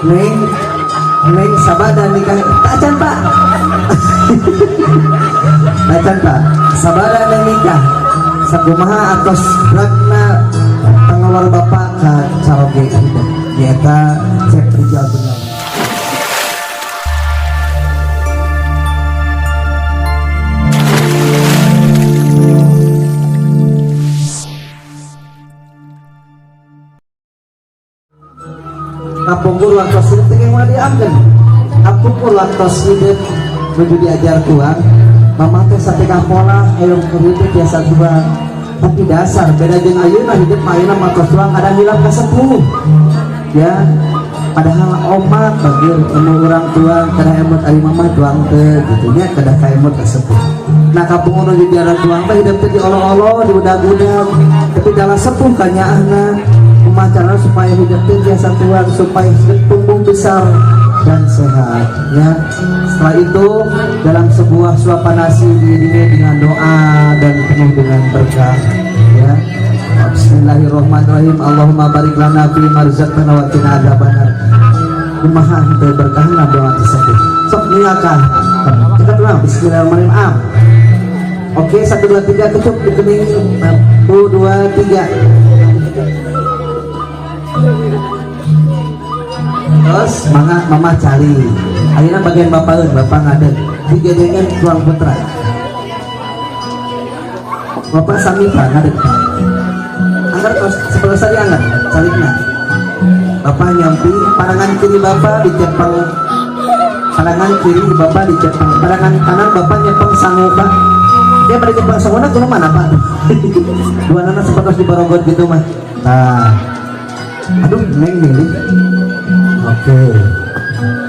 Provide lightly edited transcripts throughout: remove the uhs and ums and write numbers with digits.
Neng sabada nikah tacan pak. Tacan pak sabada neng nikah sakumaha atos ragna pangawal bapak ka caroge gitu nyata cek rijal benar. Kapungkur lantos itu yang mau diambil. Kapungkur lantos itu menuju diajar tuang. Mama teh sampai kapola, ayo kerja biasa tuang. Tapi dasar beda dengan ayeuna hidup ayeuna matos tuang ada hilang kesepuh. Ya, padahal omat bagi orang tuang kada emot ari mama tuang teh gitunya kada kaemot kesepuh. Nah kapungkur menuju diajar tuang teh hidup teh diolo-olo, diudag-udag. Tapi dalam sepuh kanyaahna pemacaran supaya hidupnya biasa Tuhan supaya tumbuh besar dan sehat ya. Setelah itu dalam sebuah suapan nasi diiringi dengan doa dan penuh dengan berkah ya. Bismillahirrahmanirrahim. Allahumma barik lana fi ma razaqtana wa qina adzabannar. Kumaha henteu berkahna doa tersebut. Sok niakan. Kita doa bismillahirrahmanirrahim. Oke 1 2 3 kecup dikening 1 2 3. Terus mama cari akhirnya bagian bapak ngadeg digedengan tuang putra bapak samitra ngadeg anggar terus sebelah saya anggar calikna bapak nyampi parangan kiri bapak di Jepang parangan kiri bapak di Jepang parangan kanan bapak nyepeng sangu pak dia pada Jepang sangu na kuno mana pak dua anak sepatos di Barogot gitu mah nah aduh neng milih. Oke.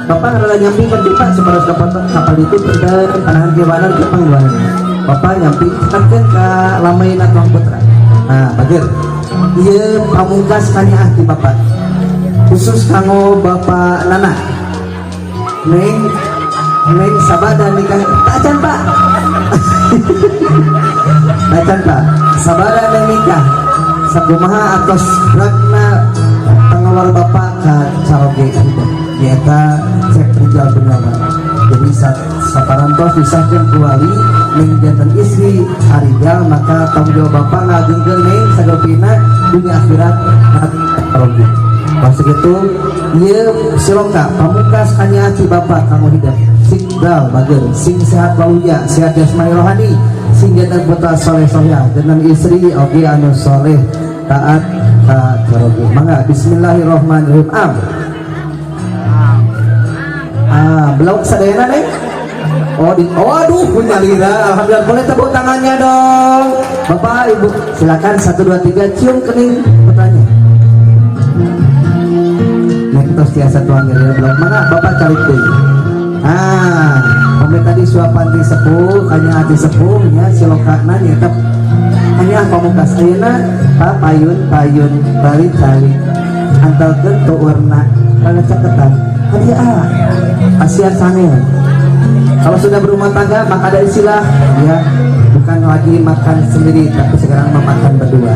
Bapak adalah nyampi kan Pak separuh kapal itu beredar panahan kewanan Jepang luar. Bapak nyampi tekankan ke lamain tuang putra. Nah, bagir. Iya pamungkas kanya ahti bapak. Khusus kanggo bapak Nana. Neng sabada nikah tacan pak. Tacan pak. Sabada neng nikah. Sakumaha atos ragna pangawal bapak ka caroge gitu nyata cek rijal benar. Jadi saparantos disahkan kuali neng jantan istri harijal maka tanggung jawab bapak ngagengkeun neng sagapina dunia akhirat ngageng caroge. Pas gitu ieu siloka pamungkas hanya hati bapak kamu hidup sing gal bager sing sehat waluya sehat jasmani rohani sing jantan putra soleh soleha dengan istri oge anu soleh taat ka caroge. Mangga bismillahirrahmanirrahim. Belum sadayana nih. Aduh punya lira. Alhamdulillah boleh tepuk tangannya dong. Bapak Ibu silakan 1 2 3 cium kening petanya. Nek tos tiasa tuang lira belum. Mangga Bapak cari deui. Pamit tadi suapan di sepuh, hanya hati sepuh nya silokana nyetep hanya pamungkas ayeuna payun balik antalkeun tu warna kana caketan hadiah asian sange. Kalau sudah berumah tangga maka ada istilah ya bukan lagi makan sendiri tapi sekarang memakan berdua.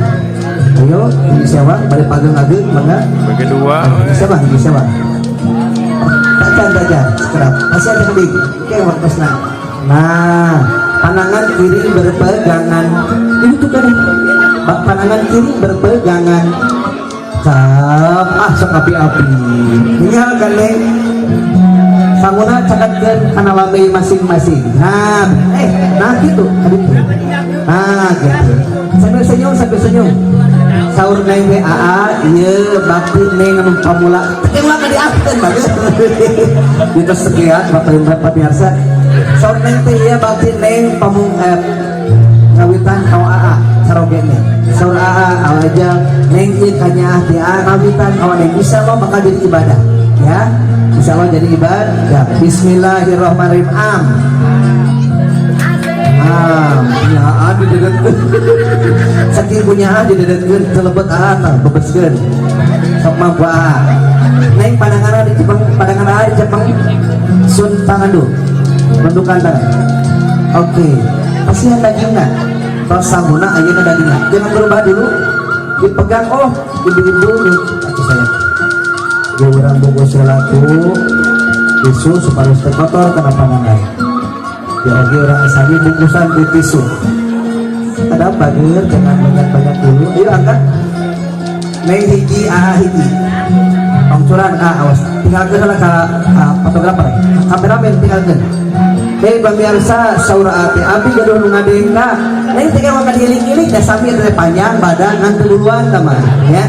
Ayo ini sewa balik pageng ageng mangga bagi dua ini sewa tacan sekarang masih ada kedik kewat pesna. Nah panangan kiri berpegangan ini tuh kan panangan kiri berpegangan cap sok api-api tinggal kan neng sanguna cakatkan kana lambe masing-masing. Nah gitu adik gitu sambil senyum sahur neng iya bakti neng anu pamula tengah ka diapkeun bagus kita sekian bapak biasa sahur neng teh iya bakti neng ngawitan kau caroge neng sahur aja neng ieu kanya ahti ngawitan kau neng insyaallah maka jadi ibadah ya insyaallah jadi ibadah. Bismillahirrahmanirrahim. Ya adi dedetkeun saking punya adi dedetkeun telebet bebeskeun sok mampu neng pandangan di Jepang sun tangandu bentukan tangan. Oke kasihan dagingna kalau sambuna ayeuna dagingna jangan berubah dulu dipegang dibikin dulu atuh saya ya orang bogo selaku tisu supaya terkotor karena panangan ya oke orang asali bungkusan di tisu ada apa ger jangan banyak dulu ayo angkat neng hiji hiji pangcuran awas tinggalkan lah ke fotografer kameramen tinggalkan. Hei pemirsa saura ati abi gaduh nu ngadengna neng teh makan hiling-hiling da sami teh panjang badan ngan tuluan teman ya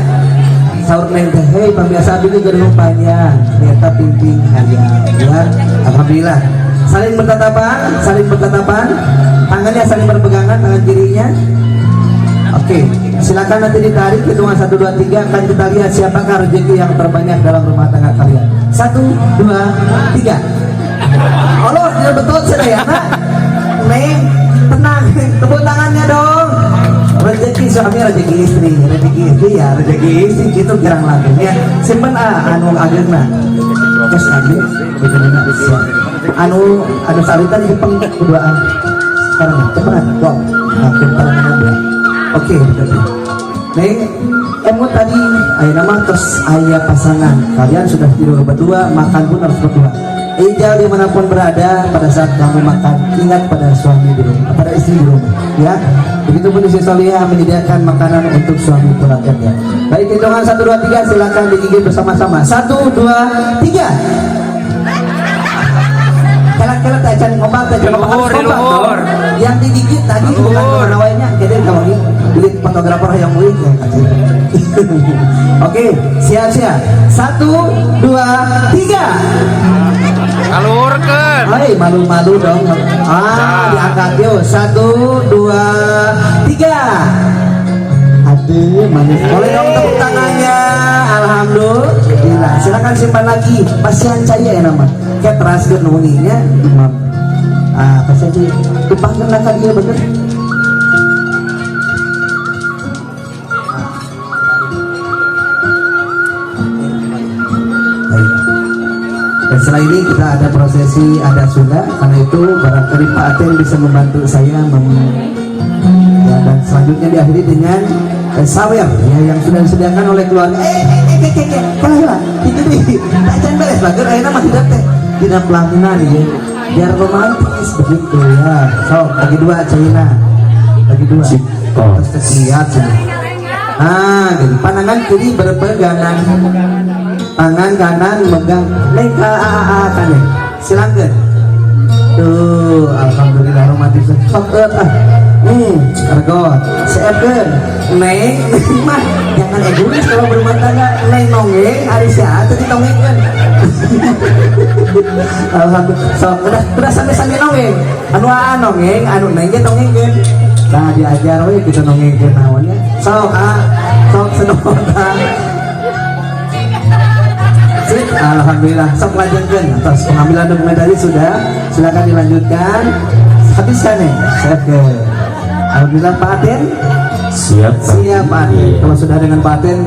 saur neng teh hei pemirsa abi gaduh panjang nyata pimping hayang ya alhamdulillah saling bertatapan tangannya saling berpegangan tangan kirinya. Oke, silakan nanti ditarik hitungan 1 2 3 akan kita lihat siapakah rezeki yang terbanyak dalam rumah tangga kalian. 1 2 3. Allah, tidak betul sudah ya, nak. Neng, tenang, tepuk tangannya dong. Rezeki suami, rezeki istri ya, rezeki istri itu girang lagi ya. Simpen anu ageuna. Terus lagi, anu salitan di keduaan. Sekarang cepat, wow, makin parah. Oke, Neng, kamu tadi ayah nama terus ayah pasangan kalian sudah tidur berdua, makan pun harus berdua. Ijal dimanapun berada pada saat kamu makan ingat pada suami di rumah, pada istri di rumah, ya. Begitupun istri solihah menyediakan makanan untuk suami pelanggannya. Baik, hitungan 1 2 3 silakan digigit bersama-sama. 1 2 3. Kelak-kelak tak cari ngomong, tak cari ngomong. Yang digigit tadi bukan menawainya, jadi kalau ini beli fotografer yang murid ya kasih. Oke, siap-siap. 1 2 3. Alurkan. Hai, malu-malu dong. Diangkat yuk. 1 2 3. Aduh, manis. Boleh dong tepuk tangannya. Alhamdulillah. Silakan simpan lagi. Pasian saya ya nama. Kayak terasa nuninya imam. Pasian saya. Dipanggil lagi dia bener. Dan setelah ini kita ada prosesi ada sunda, karena itu barangkali Pak Aten bisa membantu saya ya, dan selanjutnya diakhiri dengan sawer ya, yang sudah disediakan oleh keluarga. Kalah itu nih tak jangan beres bager ayeuna mah tidak pelaminan ya, biar romantis begitu ya. So bagi dua Cina bagi dua terus terlihat jadi pandangan kiri berpegangan, tangan kanan megang lengka tanya silakan tuh. Alhamdulillah romantis sok ergo seekeun neng mah jangan egois kalau berumah tangga. Neng nongeng Arisya tadi nongengkeun. Alhamdulillah sok udah sampai nongeng anu nongeng anu neng ge nongengkeun. Nah diajar we kita nongengkeun naonnya sok senota. Alhamdulillah, sok lanjutkan atas pengambilan dokumen tadi sudah, silakan dilanjutkan. Habiskan nih, siap ke. Alhamdulillah Pak Aten siap Pak Aten. Kalau sudah dengan Pak Aten